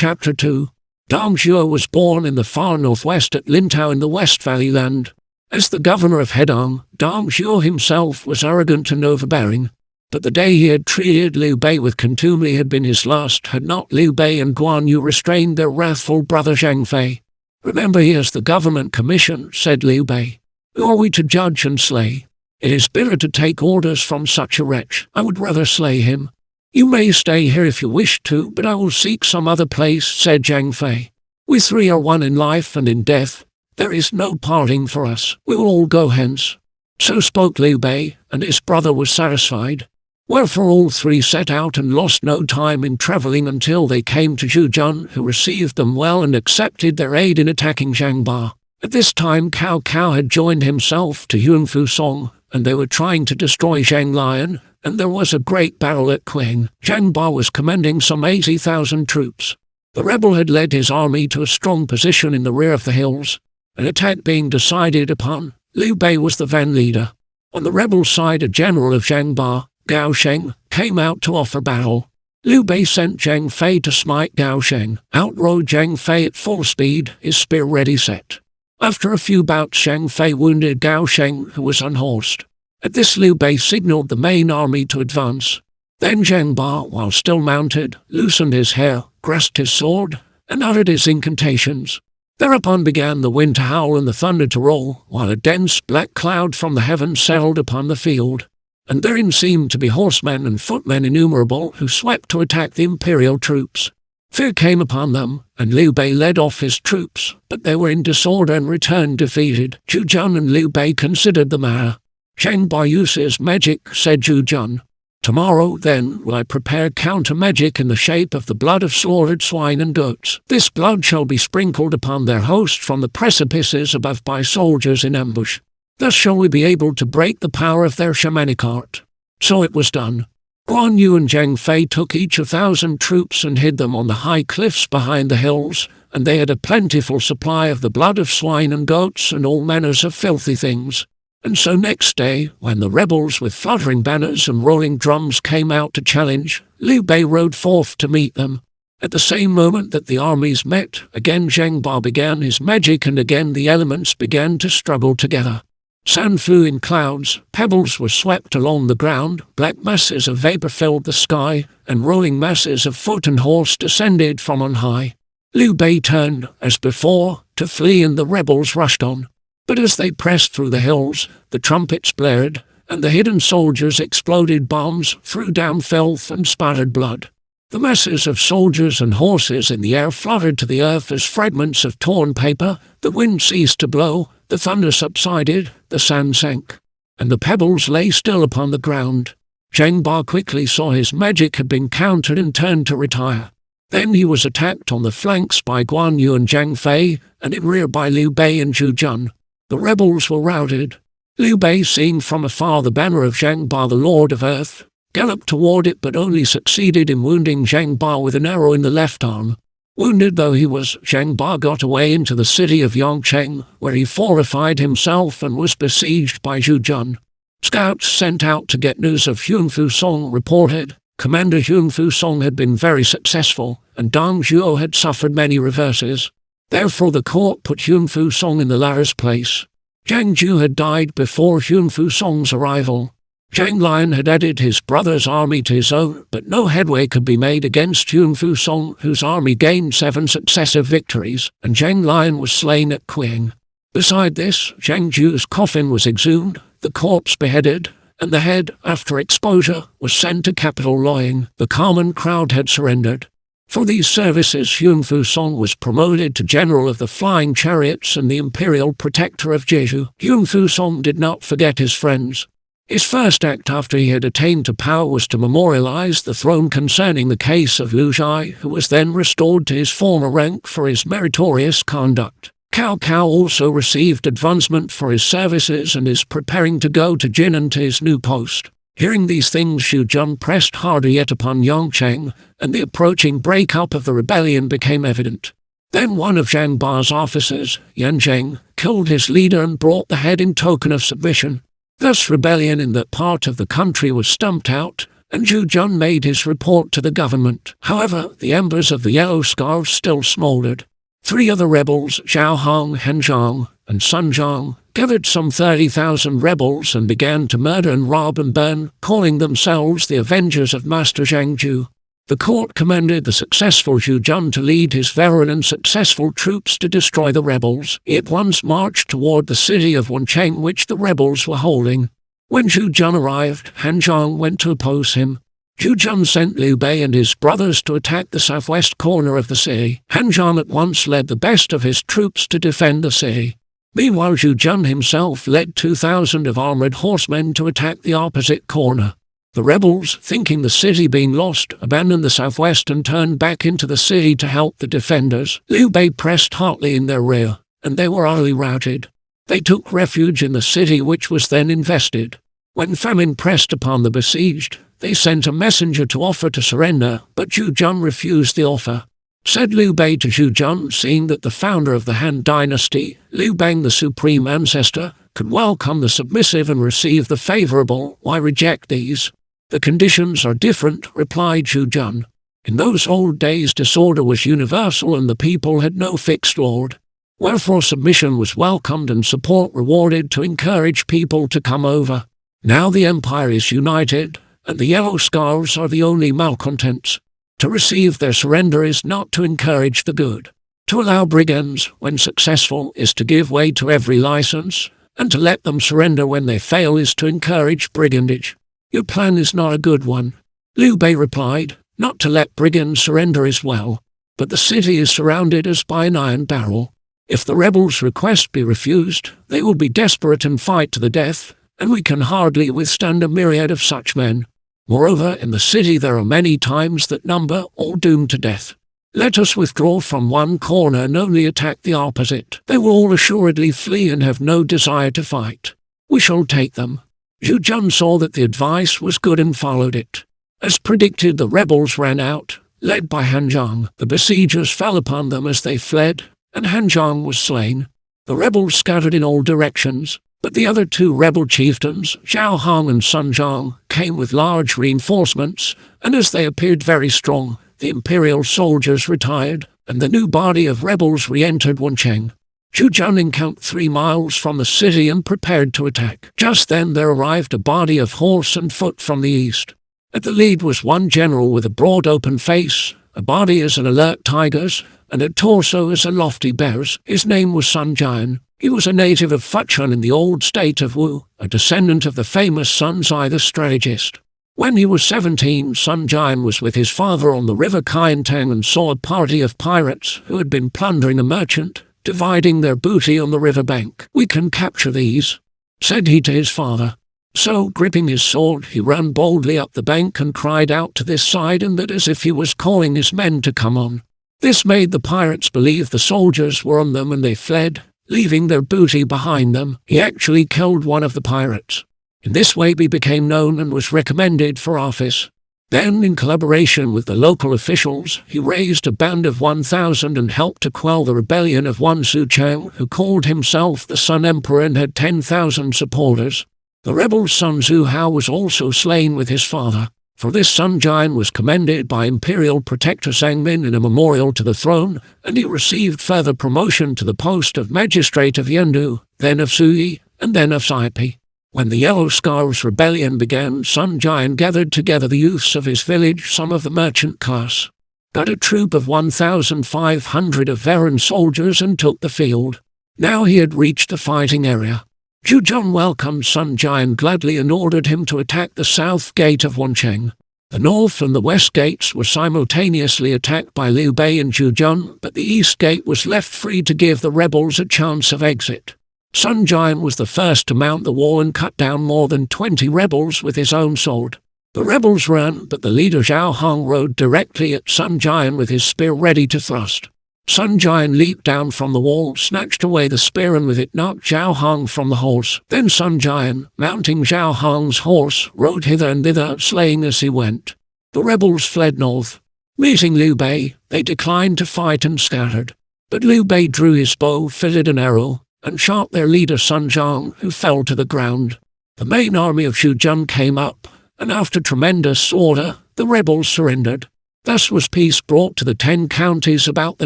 Chapter 2. Dong Zhuo was born in the far northwest at Lintao in the West Valley Land. As the governor of Hedong, Dong Zhuo himself was arrogant and overbearing. But the day he had treated Liu Bei with contumely had been his last, had not Liu Bei and Guan Yu restrained their wrathful brother Zhang Fei. "Remember, he has the government commission," said Liu Bei. "Who are we to judge and slay? It is bitter to take orders from such a wretch. I would rather slay him." "You may stay here if you wish to, but I will seek some other place," said Zhang Fei. "We three are one in life and in death. There is no parting for us. We will all go hence." So spoke Liu Bei, and his brother was satisfied. Wherefore all three set out and lost no time in travelling until they came to Zhuzhan, who received them well and accepted their aid in attacking Zhangba. At this time Cao Cao had joined himself to Yunfu Song, and they were trying to destroy Zhang Lion, and there was a great battle at Qing. Zhangba was commanding some 80,000 troops. The rebel had led his army to a strong position in the rear of the hills. An attack being decided upon, Liu Bei was the van leader. On the rebel side, a general of Zhangba, Gao Sheng, came out to offer battle. Liu Bei sent Zhang Fei to smite Gao Sheng. Out rode Zhang Fei at full speed, his spear ready set. After a few bouts, Zhang Fei wounded Gao Sheng, who was unhorsed. At this Liu Bei signalled the main army to advance. Then Zhangba, while still mounted, loosened his hair, grasped his sword, and uttered his incantations. Thereupon began the wind to howl and the thunder to roll, while a dense black cloud from the heavens settled upon the field. And therein seemed to be horsemen and footmen innumerable who swept to attack the imperial troops. Fear came upon them, and Liu Bei led off his troops, but they were in disorder and returned defeated. Zhuzhan and Liu Bei considered the matter. "Zhangba uses magic," said Zhuzhan. "Tomorrow, then, will I prepare counter-magic in the shape of the blood of slaughtered swine and goats. This blood shall be sprinkled upon their host from the precipices above by soldiers in ambush. Thus shall we be able to break the power of their shamanic art." So it was done. Guan Yu and Zhang Fei took each 1,000 troops and hid them on the high cliffs behind the hills, and they had a plentiful supply of the blood of swine and goats and all manners of filthy things. And so next day, when the rebels with fluttering banners and rolling drums came out to challenge, Liu Bei rode forth to meet them. At the same moment that the armies met, again Zhangba began his magic and again the elements began to struggle together. Sand flew in clouds, pebbles were swept along the ground, black masses of vapour filled the sky, and rolling masses of foot and horse descended from on high. Liu Bei turned, as before, to flee and the rebels rushed on. But as they pressed through the hills, the trumpets blared, and the hidden soldiers exploded bombs, threw down filth and spattered blood. The masses of soldiers and horses in the air fluttered to the earth as fragments of torn paper, the wind ceased to blow, the thunder subsided, the sand sank, and the pebbles lay still upon the ground. Zhangba quickly saw his magic had been countered and turned to retire. Then he was attacked on the flanks by Guan Yu and Zhang Fei, and in rear by Liu Bei and Zhuzhan. The rebels were routed. Liu Bei, seeing from afar the banner of Zhangba the Lord of Earth, galloped toward it but only succeeded in wounding Zhangba with an arrow in the left arm. Wounded though he was, Zhangba got away into the city of Yongcheng, where he fortified himself and was besieged by Zhuzhan. Scouts sent out to get news of Yunfu Song reported, Commander Yunfu Song had been very successful, and Dong Zhuo had suffered many reverses. Therefore the court put Yunfu Song in the latter's place. Zhang Ju had died before Yunfu Song's arrival. Zhang Lion had added his brother's army to his own, but no headway could be made against Yunfu Song, whose army gained 7 successive victories, and Zhang Lion was slain at Qing. Beside this, Zhang Ju's coffin was exhumed, the corpse beheaded, and the head, after exposure, was sent to capital Luoyang. The common crowd had surrendered. For these services Yunfu Song was promoted to General of the Flying Chariots and the Imperial Protector of Jeju. Yunfu Song did not forget his friends. His first act after he had attained to power was to memorialize the throne concerning the case of Liu Zhai, who was then restored to his former rank for his meritorious conduct. Cao Cao also received advancement for his services and is preparing to go to Jinan to his new post. Hearing these things, Zhuzhan pressed harder yet upon Yongcheng, and the approaching break-up of the rebellion became evident. Then one of Zhangba's officers, Yan Zheng, killed his leader and brought the head in token of submission. Thus rebellion in that part of the country was stamped out, and Zhu Jun made his report to the government. However, the embers of the yellow scarves still smoldered. 3 other rebels, Zhao Hong, Han Zhang, and Sun Zhang, gathered some 30,000 rebels and began to murder and rob and burn, calling themselves the Avengers of Master Zhang Ju. The court commanded the successful Zhu Jun to lead his veteran and successful troops to destroy the rebels. He at once marched toward the city of Wancheng, which the rebels were holding. When Zhu Jun arrived, Han Zhang went to oppose him. Zhu Jun sent Liu Bei and his brothers to attack the southwest corner of the city. Han Zhang at once led the best of his troops to defend the city. Meanwhile, Zhu Jun himself led 2,000 of armored horsemen to attack the opposite corner. The rebels, thinking the city being lost, abandoned the southwest and turned back into the city to help the defenders. Liu Bei pressed hotly in their rear, and they were utterly routed. They took refuge in the city, which was then invested. When famine pressed upon the besieged, they sent a messenger to offer to surrender, but Zhu Jun refused the offer. Said Liu Bei to Zhu Jun, seeing that the founder of the Han dynasty, Liu Bang the supreme ancestor, could welcome the submissive and receive the favorable, why reject these? The conditions are different, replied Zhu Jun. In those old days disorder was universal and the people had no fixed lord. Wherefore submission was welcomed and support rewarded to encourage people to come over. Now the empire is united, and the yellow scarves are the only malcontents. To receive their surrender is not to encourage the good. To allow brigands, when successful, is to give way to every license, and to let them surrender when they fail is to encourage brigandage. Your plan is not a good one. Liu Bei replied, not to let brigands surrender is well, but the city is surrounded as by an iron barrel. If the rebels' request be refused, they will be desperate and fight to the death, and we can hardly withstand a myriad of such men. Moreover, in the city there are many times that number, all doomed to death. Let us withdraw from one corner and only attack the opposite. They will all assuredly flee and have no desire to fight. We shall take them. Zhu Jun saw that the advice was good and followed it. As predicted, the rebels ran out, led by Han Zhang. The besiegers fell upon them as they fled, and Han Zhang was slain. The rebels scattered in all directions, but the other 2 rebel chieftains, Zhao Hong and Sun Zhang, came with large reinforcements, and as they appeared very strong, the imperial soldiers retired, and the new body of rebels re-entered Wancheng. Zhu Jun encamped 3 miles from the city and prepared to attack. Just then there arrived a body of horse and foot from the east. At the lead was one general with a broad open face, a body as an alert tiger's, and a torso as a lofty bear's. His name was Sun Jian. He was a native of Fuchun in the old state of Wu, a descendant of the famous Sun Zai the strategist. When he was 17, Sun Jian was with his father on the river Qiantang and saw a party of pirates who had been plundering a merchant, dividing their booty on the river bank. We can capture these, said he to his father. So, gripping his sword, he ran boldly up the bank and cried out to this side and that as if he was calling his men to come on. This made the pirates believe the soldiers were on them and they fled, leaving their booty behind them. He actually killed one of the pirates. In this way he became known and was recommended for office. Then, in collaboration with the local officials, he raised a band of 1,000 and helped to quell the rebellion of one Su Chang, who called himself the Sun Emperor and had 10,000 supporters. The rebel Sun Zuhao was also slain with his father. For this Sun Jian was commended by Imperial Protector Sangmin in a memorial to the throne, and he received further promotion to the post of Magistrate of Yandu, then of Suyi, and then of Saipi. When the Yellow Scarves Rebellion began, Sun Jian gathered together the youths of his village, some of the merchant class, got a troop of 1,500 of veteran soldiers and took the field. Now he had reached the fighting area. Zhu Jun welcomed Sun Jian gladly and ordered him to attack the south gate of Wancheng. The north and the west gates were simultaneously attacked by Liu Bei and Zhu Jun, but the east gate was left free to give the rebels a chance of exit. Sun Jian was the first to mount the wall and cut down more than 20 rebels with his own sword. The rebels ran, but the leader Zhao Hong rode directly at Sun Jian with his spear ready to thrust. Sun Jian leaped down from the wall, snatched away the spear and with it knocked Zhao Hong from the horse. Then Sun Jian, mounting Zhao Hong's horse, rode hither and thither, slaying as he went. The rebels fled north. Meeting Liu Bei, they declined to fight and scattered. But Liu Bei drew his bow, fitted an arrow, and shot their leader Sun Zhang, who fell to the ground. The main army of Zhu Jun came up, and after tremendous slaughter, the rebels surrendered. Thus was peace brought to the 10 counties about the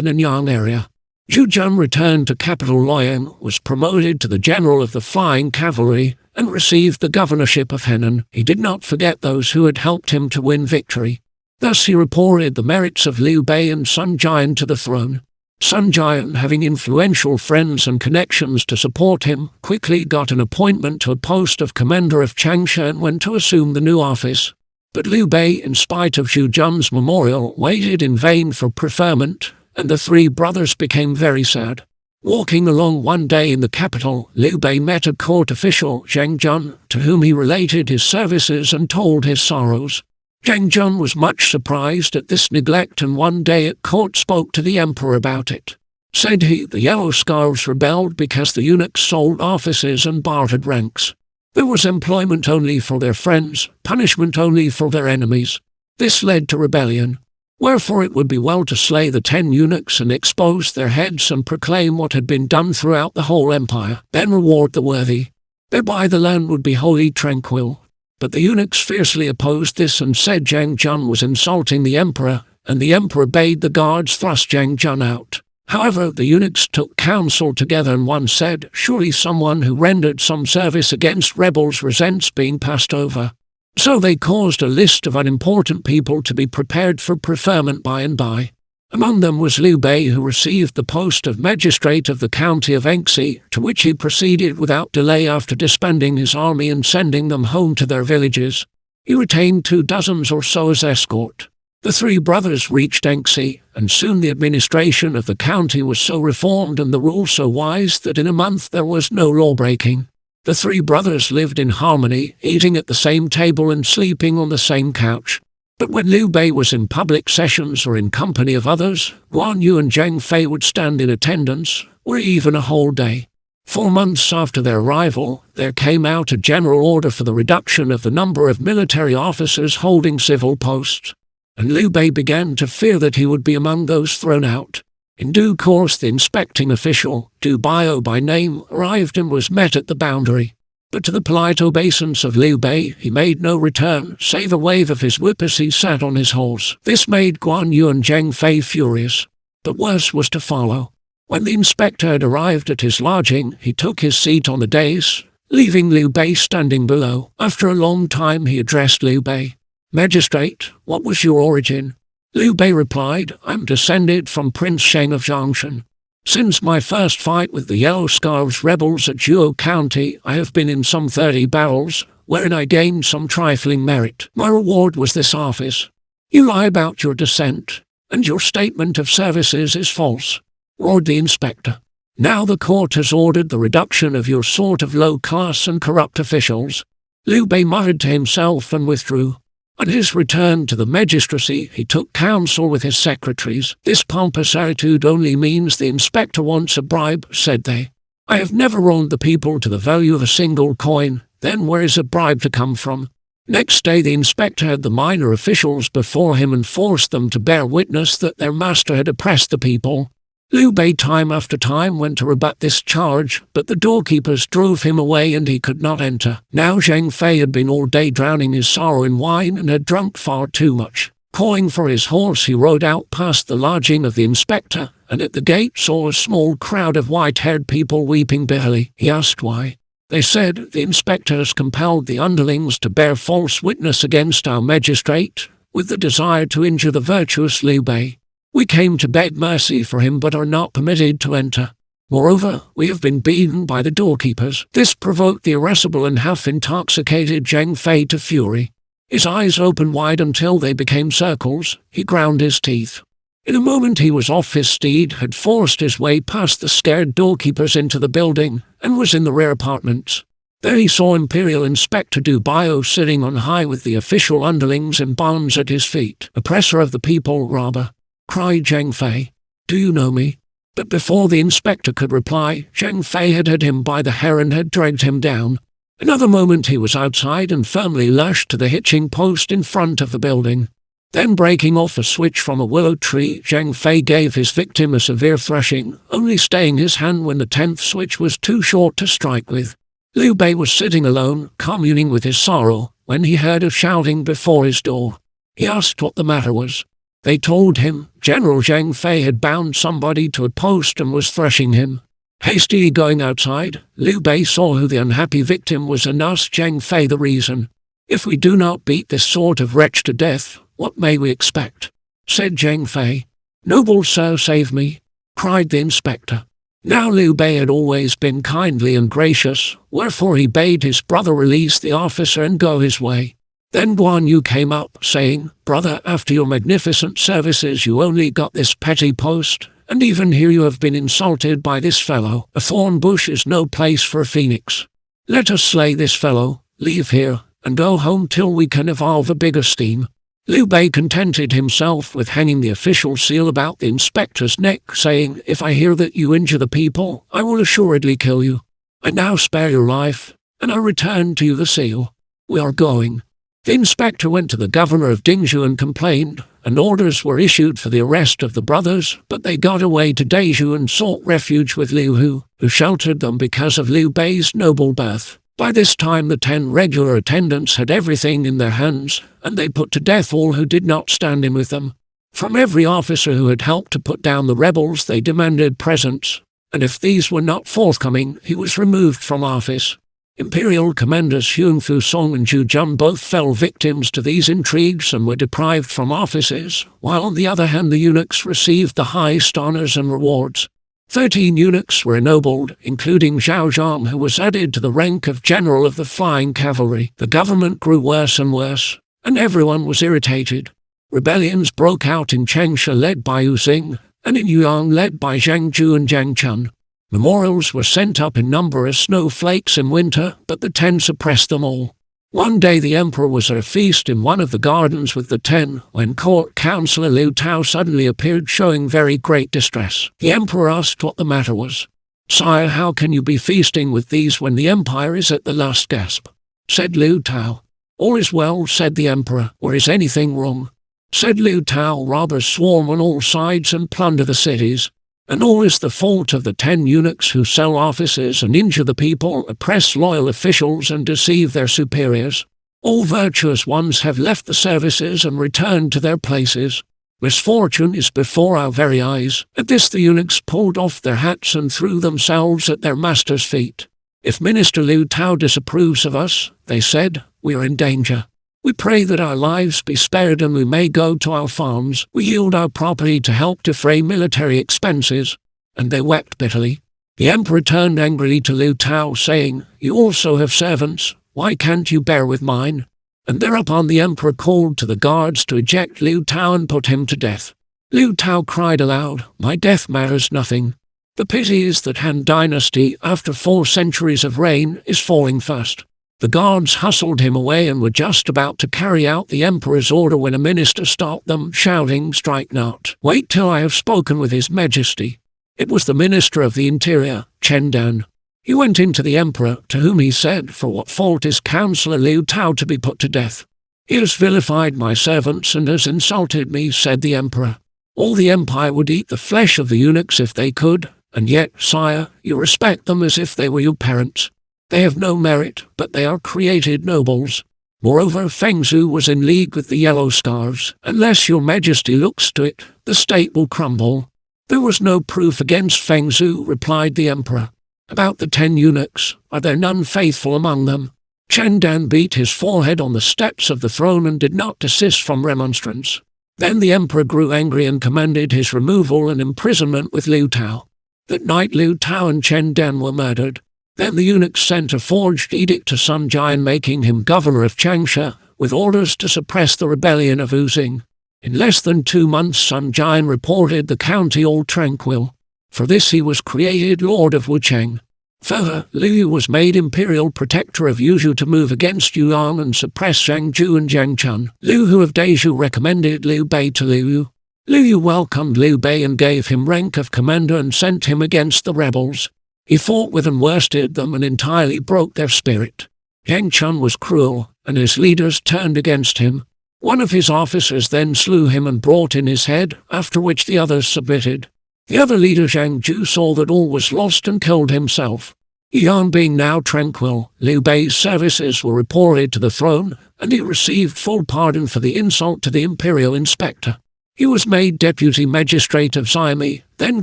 Nanyang area. Zhu Jun returned to capital Luoyang, was promoted to the general of the flying cavalry, and received the governorship of Henan. He did not forget those who had helped him to win victory. Thus he reported the merits of Liu Bei and Sun Jian to the throne. Sun Jian, having influential friends and connections to support him, quickly got an appointment to a post of commander of Changsha and went to assume the new office. But Liu Bei, in spite of Zhu Jun's memorial, waited in vain for preferment, and the 3 brothers became very sad. Walking along one day in the capital, Liu Bei met a court official, Zhang Jun, to whom he related his services and told his sorrows. Zhang Jun was much surprised at this neglect and one day at court spoke to the emperor about it. Said he, the Yellow Scarves rebelled because the eunuchs sold offices and bartered ranks. There was employment only for their friends, punishment only for their enemies. This led to rebellion. Wherefore it would be well to slay the 10 eunuchs and expose their heads and proclaim what had been done throughout the whole empire, then reward the worthy. Thereby the land would be wholly tranquil. But the eunuchs fiercely opposed this and said Zhang Jun was insulting the emperor, and the emperor bade the guards thrust Zhang Jun out. However, the eunuchs took counsel together and one said, surely someone who rendered some service against rebels resents being passed over. So they caused a list of unimportant people to be prepared for preferment by and by. Among them was Liu Bei, who received the post of magistrate of the county of Anxi, to which he proceeded without delay after disbanding his army and sending them home to their villages. He retained 2 dozens or so as escort. The 3 brothers reached Anxi, and soon the administration of the county was so reformed and the rules so wise that in a month there was no law-breaking. The 3 brothers lived in harmony, eating at the same table and sleeping on the same couch. But when Liu Bei was in public sessions or in company of others, Guan Yu and Zhang Fei would stand in attendance, or even a whole day. 4 months after their arrival, there came out a general order for the reduction of the number of military officers holding civil posts, and Liu Bei began to fear that he would be among those thrown out. In due course the inspecting official, Du Bio by name, arrived and was met at the boundary. But to the polite obeisance of Liu Bei, he made no return, save a wave of his whip as he sat on his horse. This made Guan Yu and Zhang Fei furious. But worse was to follow. When the inspector had arrived at his lodging, he took his seat on the dais, leaving Liu Bei standing below. After a long time he addressed Liu Bei. Magistrate, what was your origin? Liu Bei replied, I am descended from Prince Sheng of Zhongshan. Since my first fight with the Yellow Scarves rebels at Zhuo County, I have been in some 30 battles, wherein I gained some trifling merit. My reward was this office. You lie about your descent, and your statement of services is false, roared the inspector. Now the court has ordered the reduction of your sort of low-class and corrupt officials. Liu Bei muttered to himself and withdrew. On his return to the magistracy, he took counsel with his secretaries. This pompous attitude only means the inspector wants a bribe, said they. I have never wronged the people to the value of a single coin, then where is a bribe to come from? Next day the inspector had the minor officials before him and forced them to bear witness that their master had oppressed the people. Liu Bei time after time went to rebut this charge, but the doorkeepers drove him away and he could not enter. Now Zhang Fei had been all day drowning his sorrow in wine and had drunk far too much. Calling for his horse he rode out past the lodging of the inspector, and at the gate saw a small crowd of white-haired people weeping bitterly. He asked why. They said, the inspector has compelled the underlings to bear false witness against our magistrate, with the desire to injure the virtuous Liu Bei. We came to beg mercy for him but are not permitted to enter. Moreover, we have been beaten by the doorkeepers. This provoked the irascible and half-intoxicated Zhang Fei to fury. His eyes opened wide until they became circles. He ground his teeth. In a moment he was off his steed, had forced his way past the scared doorkeepers into the building, and was in the rear apartments. There he saw Imperial Inspector Du Bio sitting on high with the official underlings in bonds at his feet. Oppressor of the people, robber, cried Zhang Fei. Do you know me? But before the inspector could reply, Zhang Fei had him by the hair and had dragged him down. Another moment he was outside and firmly lashed to the hitching post in front of the building. Then breaking off a switch from a willow tree, Zhang Fei gave his victim a severe thrashing, only staying his hand when the 10th switch was too short to strike with. Liu Bei was sitting alone, communing with his sorrow. when he heard a shouting before his door. He asked what the matter was. They told him General Zhang Fei had bound somebody to a post and was thrashing him. Hastily going outside, Liu Bei saw who the unhappy victim was and asked Zhang Fei the reason. "If we do not beat this sort of wretch to death, what may we expect?" said Zhang Fei. "Noble sir, save me," cried the inspector. Now Liu Bei had always been kindly and gracious, wherefore he bade his brother release the officer and go his way. Then Guan Yu came up, saying, "Brother, after your magnificent services you only got this petty post, and even here you have been insulted by this fellow. A thorn bush is no place for a phoenix. Let us slay this fellow, leave here, and go home till we can evolve a bigger scheme." Liu Bei contented himself with hanging the official seal about the inspector's neck, saying, "If I hear that you injure the people, I will assuredly kill you. I now spare your life, and I return to you the seal. We are going." The inspector went to the governor of Dingzhou and complained, and orders were issued for the arrest of the brothers, but they got away to Deizhou and sought refuge with Liu Hu, who sheltered them because of Liu Bei's noble birth. By this time the 10 regular attendants had everything in their hands, and they put to death all who did not stand in with them. From every officer who had helped to put down the rebels they demanded presents, and if these were not forthcoming he was removed from office. Imperial commanders Huang Fusong and Zhu Jun both fell victims to these intrigues and were deprived from offices, while on the other hand the eunuchs received the highest honors and rewards. 13 eunuchs were ennobled, including Zhao Zhang, who was added to the rank of General of the Flying Cavalry. The government grew worse and worse, and everyone was irritated. Rebellions broke out in Changsha led by Yu Xing, and in Yuan led by Zhang Zhu and Zhang Chun. Memorials were sent up in number as snowflakes in winter, but the 10 suppressed them all. One day the emperor was at a feast in one of the gardens with the 10, when court councillor Liu Tao suddenly appeared showing very great distress. The emperor asked what the matter was. "Sire, how can you be feasting with these when the empire is at the last gasp?" said Liu Tao. "All is well," said the emperor. "Or is anything wrong?" said Liu Tao. "Robbers swarm on all sides and plunder the cities. And all is the fault of the 10 eunuchs who sell offices and injure the people, oppress loyal officials and deceive their superiors. All virtuous ones have left the services and returned to their places. Misfortune is before our very eyes." At this the eunuchs pulled off their hats and threw themselves at their master's feet. "If Minister Liu Tao disapproves of us," they said, "we are in danger. We pray that our lives be spared and we may go to our farms. We yield our property to help defray military expenses." And they wept bitterly. The emperor turned angrily to Liu Tao, saying, "You also have servants. Why can't you bear with mine?" And thereupon the emperor called to the guards to eject Liu Tao and put him to death. Liu Tao cried aloud, "My death matters nothing. The pity is that Han Dynasty, after 4 centuries of reign, is falling fast." The guards hustled him away and were just about to carry out the emperor's order when a minister stopped them, shouting, "Strike not! Wait till I have spoken with his majesty." It was the minister of the interior, Chen Dan. He went in to the emperor, to whom he said, "For what fault is councillor Liu Tao to be put to death?" "He has vilified my servants and has insulted me," said the emperor. "All the empire would eat the flesh of the eunuchs if they could, and yet, sire, you respect them as if they were your parents. They have no merit, but they are created nobles. Moreover, Feng Zhu was in league with the Yellow Scarves. Unless your majesty looks to it, the state will crumble." "There was no proof against Feng Zhu," replied the emperor. "About the 10 eunuchs, are there none faithful among them?" Chen Dan beat his forehead on the steps of the throne and did not desist from remonstrance. Then the emperor grew angry and commanded his removal and imprisonment with Liu Tao. That night Liu Tao and Chen Dan were murdered. Then the eunuchs sent a forged edict to Sun Jian making him governor of Changsha, with orders to suppress the rebellion of Yu Xing. In less than 2 months Sun Jian reported the county all tranquil. For this he was created Lord of Wucheng. Further, Liu Yu was made imperial protector of Yuzhou to move against Yuan and suppress Zhang Zhu and Zhang Chun. Liu Hu of Deizhou recommended Liu Bei to Liu Yu. Liu Yu welcomed Liu Bei and gave him rank of commander and sent him against the rebels. He fought with and worsted them and entirely broke their spirit. Zhang Chun was cruel, and his leaders turned against him. One of his officers then slew him and brought in his head, after which the others submitted. The other leader Zhang Zhu saw that all was lost and killed himself. Yuan being now tranquil, Liu Bei's services were reported to the throne, and he received full pardon for the insult to the imperial inspector. He was made deputy magistrate of Xiamen, then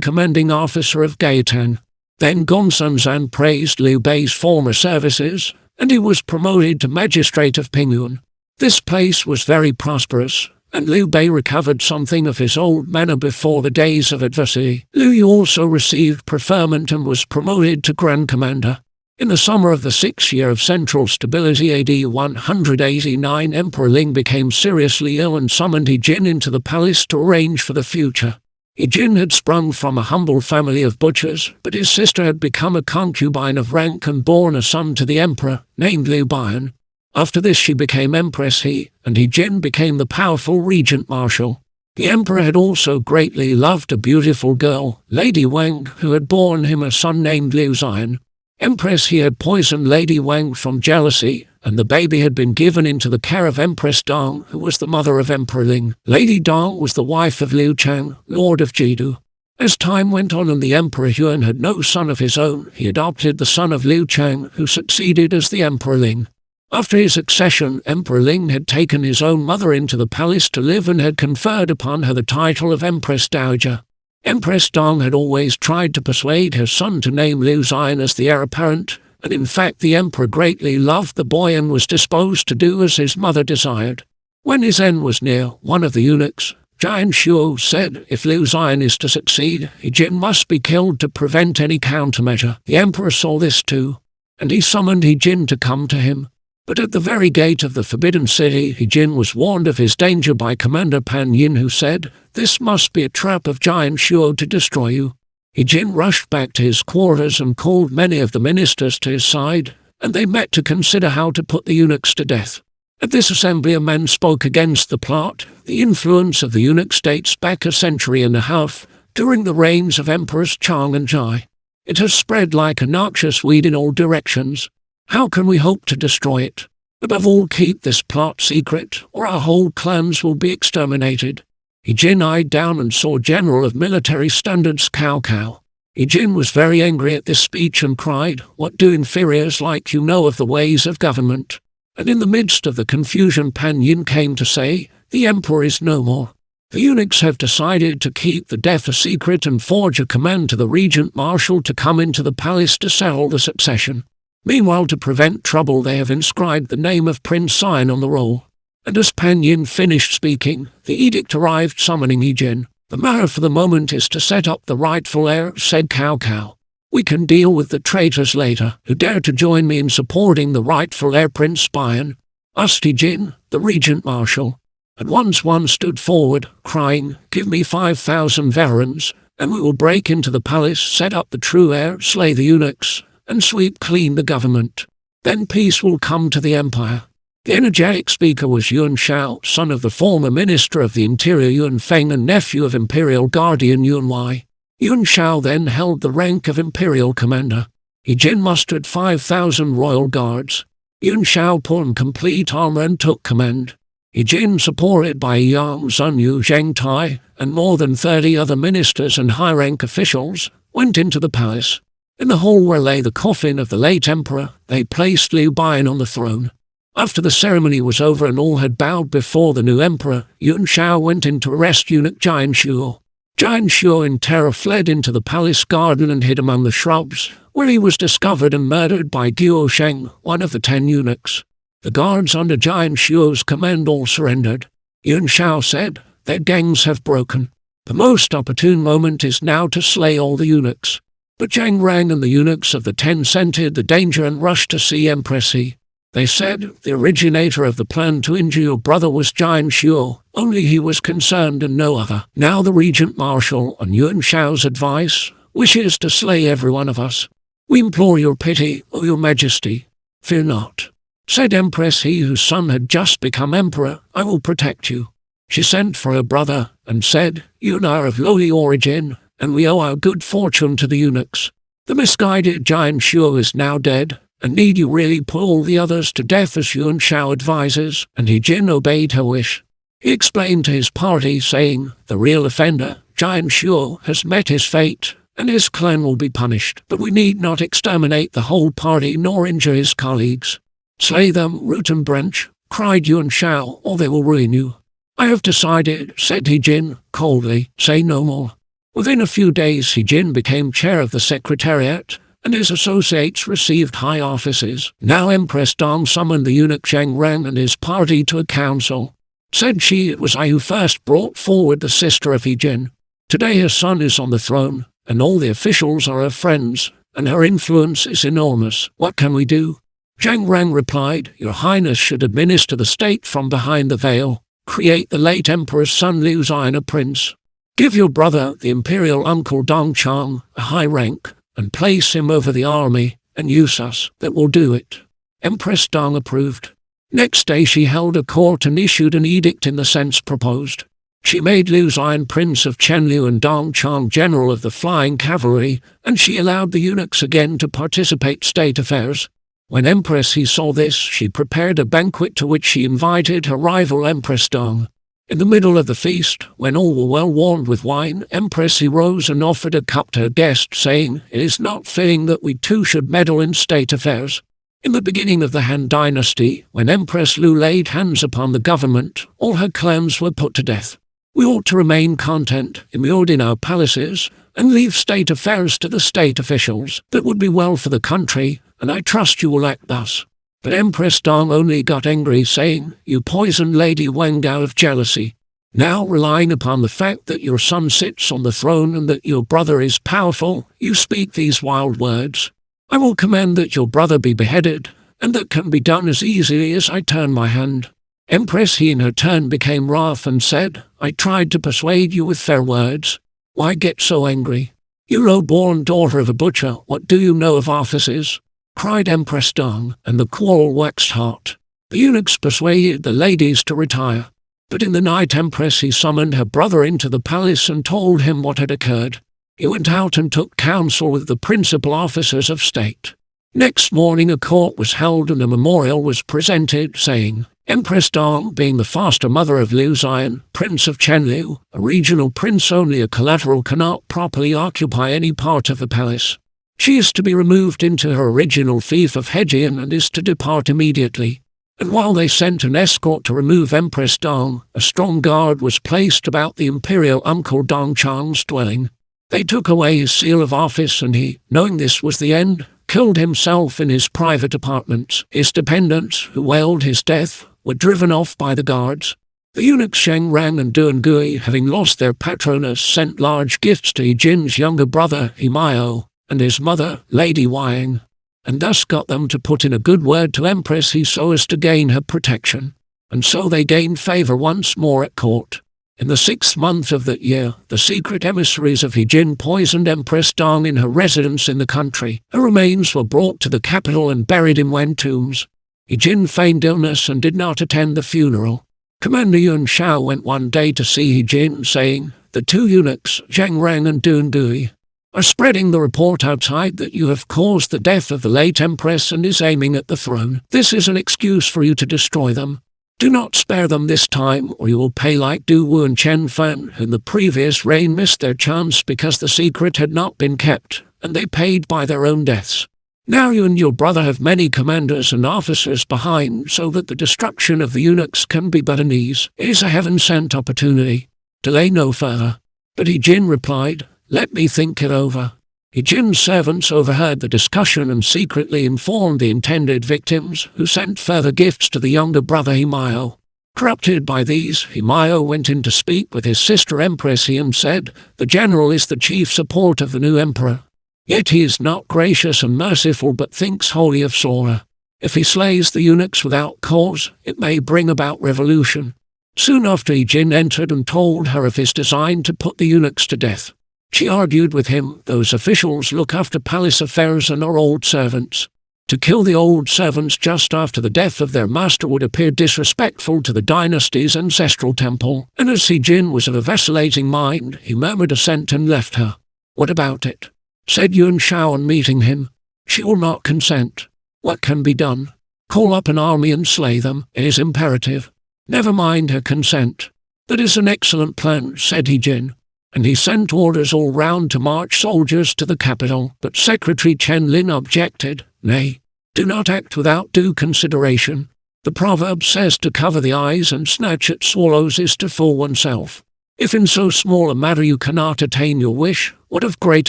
commanding officer of Gaotan. Then Gongsun praised Liu Bei's former services, and he was promoted to magistrate of Pinyin. This place was very prosperous, and Liu Bei recovered something of his old manner before the days of adversity. Liu Yu also received preferment and was promoted to Grand Commander. In the summer of the 6th year of central stability AD 189, Emperor Ling became seriously ill and summoned He Jin into the palace to arrange for the future. He Jin had sprung from a humble family of butchers, but his sister had become a concubine of rank and borne a son to the emperor, named Liu Bian. After this she became Empress He, and He Jin became the powerful regent marshal. The emperor had also greatly loved a beautiful girl, Lady Wang, who had borne him a son named Liu Xian. Empress He had poisoned Lady Wang from jealousy, and the baby had been given into the care of Empress Dong, who was the mother of Emperor Ling. Lady Dong was the wife of Liu Chang, lord of Jidu. As time went on and the Emperor Yuan had no son of his own, he adopted the son of Liu Chang, who succeeded as the Emperor Ling. After his accession, Emperor Ling had taken his own mother into the palace to live and had conferred upon her the title of Empress Dowager. Empress Dong had always tried to persuade her son to name Liu Xian as the heir apparent, and in fact the emperor greatly loved the boy and was disposed to do as his mother desired. When his end was near, one of the eunuchs, Jian Shuo, said, "If Liu Xian is to succeed, He Jin must be killed to prevent any countermeasure." The emperor saw this too, and he summoned He Jin to come to him. But at the very gate of the Forbidden City, He Jin was warned of his danger by Commander Pinyin, who said, "This must be a trap of Jian Shuo to destroy you." He Jin rushed back to his quarters and called many of the ministers to his side, and they met to consider how to put the eunuchs to death. At this assembly a man spoke against the plot. The influence of the eunuchs dates back a century and a half, during the reigns of Emperors Chang and Zhai. It has spread like a noxious weed in all directions. How can we hope to destroy it? Above all, keep this plot secret, or our whole clans will be exterminated. He Jin eyed down and saw General of Military Standards Cao Cao. He Jin was very angry at this speech and cried, "What do inferiors like you know of the ways of government?" And in the midst of the confusion Pinyin came to say, "The emperor is no more. The eunuchs have decided to keep the death a secret and forge a command to the regent marshal to come into the palace to settle the succession. Meanwhile, to prevent trouble, they have inscribed the name of Prince Xian on the roll." And as Pinyin finished speaking, the edict arrived summoning He Jin. "The matter for the moment is to set up the rightful heir," said Cao Cao. "We can deal with the traitors later. Who dare to join me in supporting the rightful heir Prince Bian?" asked He Jin, the regent marshal. At once one stood forward, crying, "Give me 5,000 veterans, and we will break into the palace, set up the true heir, slay the eunuchs, and sweep clean the government. Then peace will come to the empire." The energetic speaker was Yuan Shao, son of the former Minister of the Interior Yuan Feng and nephew of Imperial Guardian Yuan Wei. Yuan Shao then held the rank of Imperial Commander. He Jin mustered 5,000 royal guards. Yuan Shao put on complete armor and took command. He Jin, supported by Yang Zunyu Zheng Tai and more than 30 other ministers and high-rank officials, went into the palace. In the hall where lay the coffin of the late emperor, they placed Liu Bian on the throne. After the ceremony was over and all had bowed before the new emperor, Yuan Shao went in to arrest eunuch Jian Shuo. Jian Shuo in terror fled into the palace garden and hid among the shrubs, where he was discovered and murdered by Guo Sheng, one of the 10 eunuchs. The guards under Jian Shuo's command all surrendered. Yuan Shao said, "Their gangs have broken. The most opportune moment is now to slay all the eunuchs." But Zhang Rang and the eunuchs of the 10 scented the danger and rushed to see Empress He. They said, "The originator of the plan to injure your brother was Jian Shuo. Only he was concerned and no other. Now the regent marshal, on Yuan Shao's advice, wishes to slay every one of us. We implore your pity, O your majesty." "Fear not," said Empress He, whose son had just become emperor. "I will protect you." She sent for her brother and said, "You and I are of lowly origin, and we owe our good fortune to the eunuchs. The misguided Jian Shuo is now dead, and need you really put all the others to death as Yuan Shao advises?" And He Jin obeyed her wish. He explained to his party, saying, "The real offender, Jian Shuo, has met his fate, and his clan will be punished. But we need not exterminate the whole party nor injure his colleagues. Slay them, root and branch, cried Yuan Shao, or they will ruin you. I have decided, said He Jin, coldly, say no more. Within a few days He Jin became chair of the secretariat, and his associates received high offices. Now Empress Dong summoned the eunuch Zhang Ren and his party to a council. Said she, it was I who first brought forward the sister of He Jin. Today her son is on the throne, and all the officials are her friends, and her influence is enormous. What can we do? Zhang Ren replied, Your Highness should administer the state from behind the veil. Create the late emperor's son Liu Zion a prince. Give your brother, the imperial uncle Dong Chang, a high rank, and place him over the army, and use us. That will do it. Empress Dong approved. Next day she held a court and issued an edict in the sense proposed. She made Liu Zion prince of Chenliu and Dong Chang general of the flying cavalry, and she allowed the eunuchs again to participate state affairs. When Empress He saw this, she prepared a banquet to which she invited her rival Empress Dong. In the middle of the feast, when all were well warmed with wine, Empress He rose and offered a cup to her guest, saying, It is not fitting that we two should meddle in state affairs. In the beginning of the Han dynasty, when Empress Lu laid hands upon the government, all her clans were put to death. We ought to remain content, immured in our palaces, and leave state affairs to the state officials. That would be well for the country, and I trust you will act thus. But Empress Dong only got angry, saying, You poisoned Lady Wang out of jealousy. Now, relying upon the fact that your son sits on the throne and that your brother is powerful, you speak these wild words. I will command that your brother be beheaded, and that can be done as easily as I turn my hand. Empress He in her turn became wrath and said, I tried to persuade you with fair words. Why get so angry? You low-born daughter of a butcher, what do you know of offices? Cried Empress Dong, and the quarrel waxed hot. The eunuchs persuaded the ladies to retire. But in the night Empress He summoned her brother into the palace and told him what had occurred. He went out and took counsel with the principal officers of state. Next morning a court was held and a memorial was presented, saying, Empress Dong, being the foster mother of Liu Zion, Prince of Chenliu, a regional prince only a collateral cannot properly occupy any part of the palace. She is to be removed into her original fief of Hejian and is to depart immediately. And while they sent an escort to remove Empress Dong, a strong guard was placed about the imperial uncle Dong Chang's dwelling. They took away his seal of office and he, knowing this was the end, killed himself in his private apartments. His dependents, who wailed his death, were driven off by the guards. The eunuchs Sheng Rang and Duan Gui, having lost their patroness, sent large gifts to He Jin's younger brother, He Mao, and his mother, Lady Wang, and thus got them to put in a good word to Empress He so as to gain her protection. And so they gained favor once more at court. In the 6th month of that year, the secret emissaries of He Jin poisoned Empress Dong in her residence in the country. Her remains were brought to the capital and buried in Wen tombs. He Jin feigned illness and did not attend the funeral. Commander Yuan Shao went one day to see He Jin, saying, The two eunuchs, Zhang Rang and Duan Gui, are spreading the report outside that you have caused the death of the late Empress and is aiming at the throne. This is an excuse for you to destroy them. Do not spare them this time, or you will pay like Du Wu and Chen Fan, who in the previous reign missed their chance because the secret had not been kept, and they paid by their own deaths. Now you and your brother have many commanders and officers behind, so that the destruction of the eunuchs can be but an ease. It is a heaven-sent opportunity. Delay no further. But He Jin replied, Let me think it over. He Jin's servants overheard the discussion and secretly informed the intended victims, who sent further gifts to the younger brother He Mao. Corrupted by these, He Mao went in to speak with his sister Empress He and said, The general is the chief support of the new emperor. Yet he is not gracious and merciful but thinks wholly of Sora. If he slays the eunuchs without cause, it may bring about revolution. Soon after He Jin entered and told her of his design to put the eunuchs to death. She argued with him, Those officials look after palace affairs and are old servants. To kill the old servants just after the death of their master would appear disrespectful to the dynasty's ancestral temple. And as He Jin was of a vacillating mind, he murmured assent and left her. What about it? Said Yuan Shao on meeting him. She will not consent. What can be done? Call up an army and slay them. It is imperative. Never mind her consent. That is an excellent plan, said He Jin. And he sent orders all round to march soldiers to the capital, but Secretary Chen Lin objected, Nay, do not act without due consideration. The proverb says to cover the eyes and snatch at swallows is to fool oneself. If in so small a matter you cannot attain your wish, what of great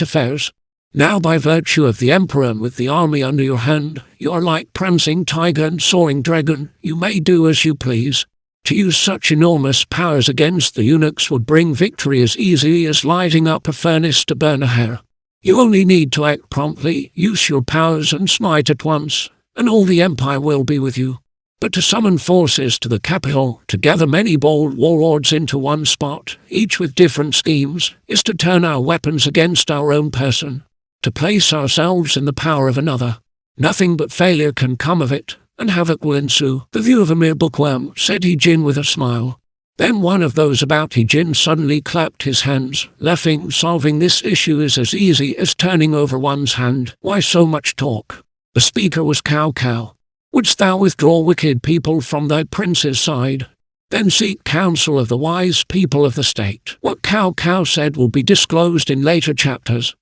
affairs? Now by virtue of the emperor and with the army under your hand, you are like prancing tiger and soaring dragon, you may do as you please. To use such enormous powers against the eunuchs would bring victory as easily as lighting up a furnace to burn a hair. You only need to act promptly, use your powers and smite at once, and all the empire will be with you. But to summon forces to the capital, to gather many bold warlords into one spot, each with different schemes, is to turn our weapons against our own person, to place ourselves in the power of another. Nothing but failure can come of it, and havoc will ensue. The view of a mere bookworm, said Hijin with a smile. Then one of those about Hijin suddenly clapped his hands, laughing. Solving this issue is as easy as turning over one's hand. Why so much talk? The speaker was Cao Cao. Wouldst thou withdraw wicked people from thy prince's side? Then seek counsel of the wise people of the state. What Cao Cao said will be disclosed in later chapters.